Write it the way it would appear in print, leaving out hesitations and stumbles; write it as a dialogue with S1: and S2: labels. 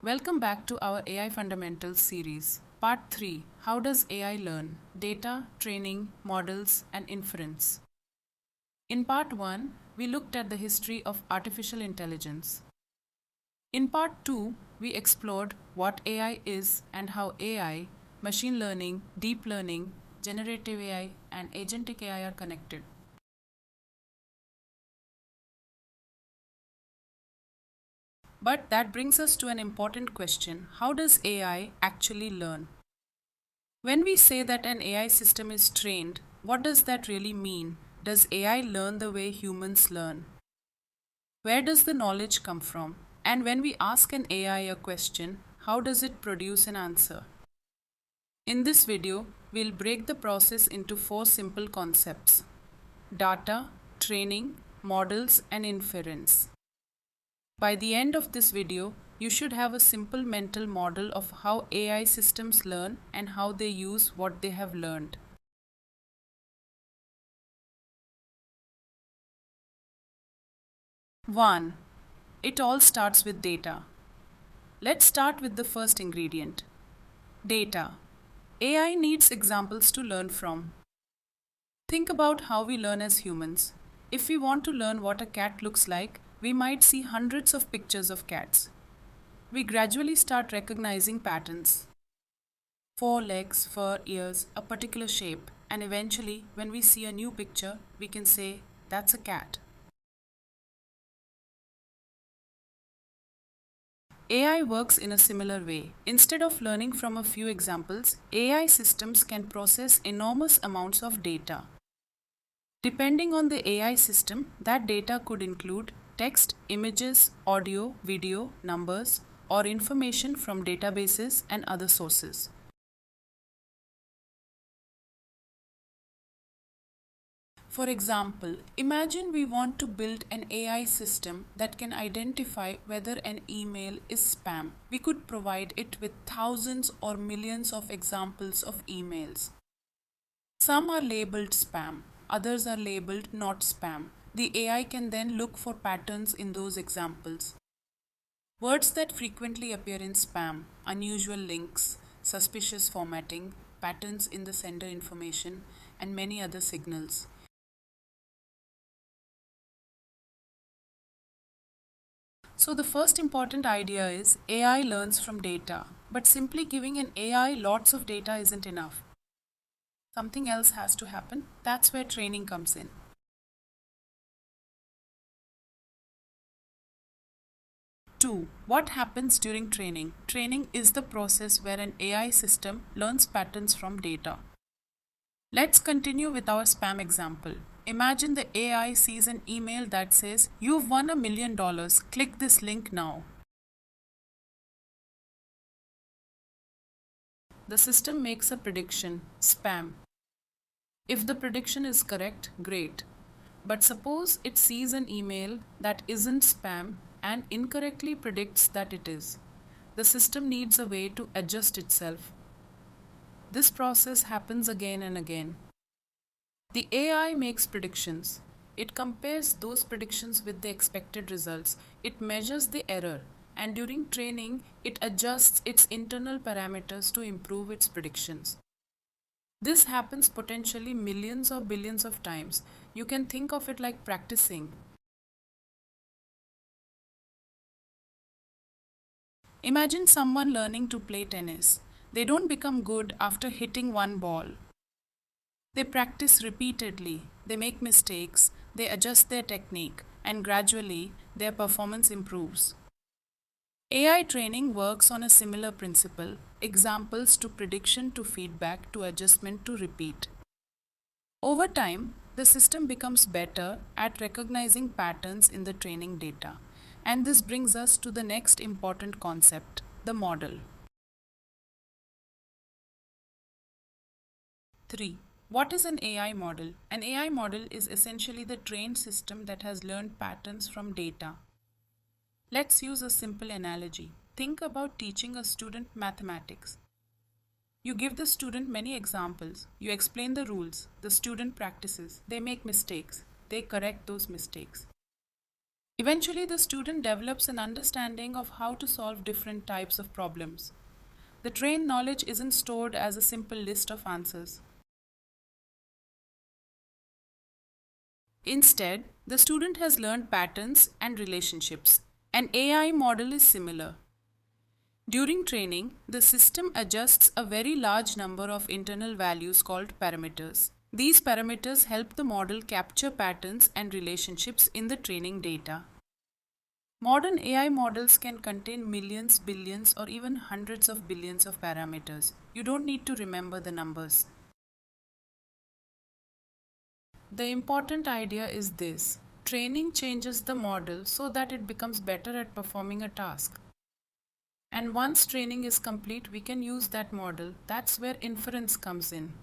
S1: Welcome back to our AI Fundamentals series. Part 3: How does AI learn? Data, training, models, and inference. In Part 1, we looked at the history of artificial intelligence. In Part 2, we explored what AI is and how AI, machine learning, deep learning, generative AI, and agentic AI are connected. But that brings us to an important question: how does AI actually learn? When we say that an AI system is trained, what does that really mean? Does AI learn the way humans learn? Where does the knowledge come from? And when we ask an AI a question, how does it produce an answer? In this video, we'll break the process into four simple concepts: data, training, models, and inference. By the end of this video, you should have a simple mental model of how AI systems learn and how they use what they have learned. One, it all starts with data. Let's start with the first ingredient: data. AI needs examples to learn from. Think about how we learn as humans. If we want to learn what a cat looks like, we might see hundreds of pictures of cats. We gradually start recognizing patterns: four legs, fur, ears, a particular shape, and eventually, when we see a new picture, we can say, that's a cat. AI works in a similar way. Instead of learning from a few examples, AI systems can process enormous amounts of data. Depending on the AI system, that data could include text, images, audio, video, numbers, or information from databases and other sources. For example, imagine we want to build an AI system that can identify whether an email is spam. We could provide it with thousands or millions of examples of emails. Some are labeled spam, others are labeled not spam. The AI can then look for patterns in those examples. Words that frequently appear in spam, unusual links, suspicious formatting, patterns in the sender information, and many other signals. So the first important idea is AI learns from data, but simply giving an AI lots of data isn't enough. Something else has to happen. That's where training comes in. Two, what happens during training? Training is the process where an AI system learns patterns from data. Let's continue with our spam example. Imagine the AI sees an email that says, "You've won $1 million. Click this link now." The system makes a prediction: spam. If the prediction is correct, great. But suppose it sees an email that isn't spam and incorrectly predicts that it is. The system needs a way to adjust itself. This process happens again and again. The AI makes predictions. It compares those predictions with the expected results. It measures the error, and during training, it adjusts its internal parameters to improve its predictions. This happens potentially millions or billions of times. You can think of it like practicing. Imagine someone learning to play tennis. They don't become good after hitting one ball. They practice repeatedly, they make mistakes, they adjust their technique, and gradually their performance improves. AI training works on a similar principle: examples to prediction to feedback to adjustment to repeat. Over time, the system becomes better at recognizing patterns in the training data. And this brings us to the next important concept: the model. 3. What is an AI model? An AI model is essentially the trained system that has learned patterns from data. Let's use a simple analogy. Think about teaching a student mathematics. You give the student many examples. You explain the rules. The student practices. They make mistakes. They correct those mistakes. Eventually, the student develops an understanding of how to solve different types of problems. The trained knowledge isn't stored as a simple list of answers. Instead, the student has learned patterns and relationships. An AI model is similar. During training, the system adjusts a very large number of internal values called parameters. These parameters help the model capture patterns and relationships in the training data. Modern AI models can contain millions, billions, or even hundreds of billions of parameters. You don't need to remember the numbers. The important idea is this: training changes the model so that it becomes better at performing a task. And once training is complete, we can use that model. That's where inference comes in.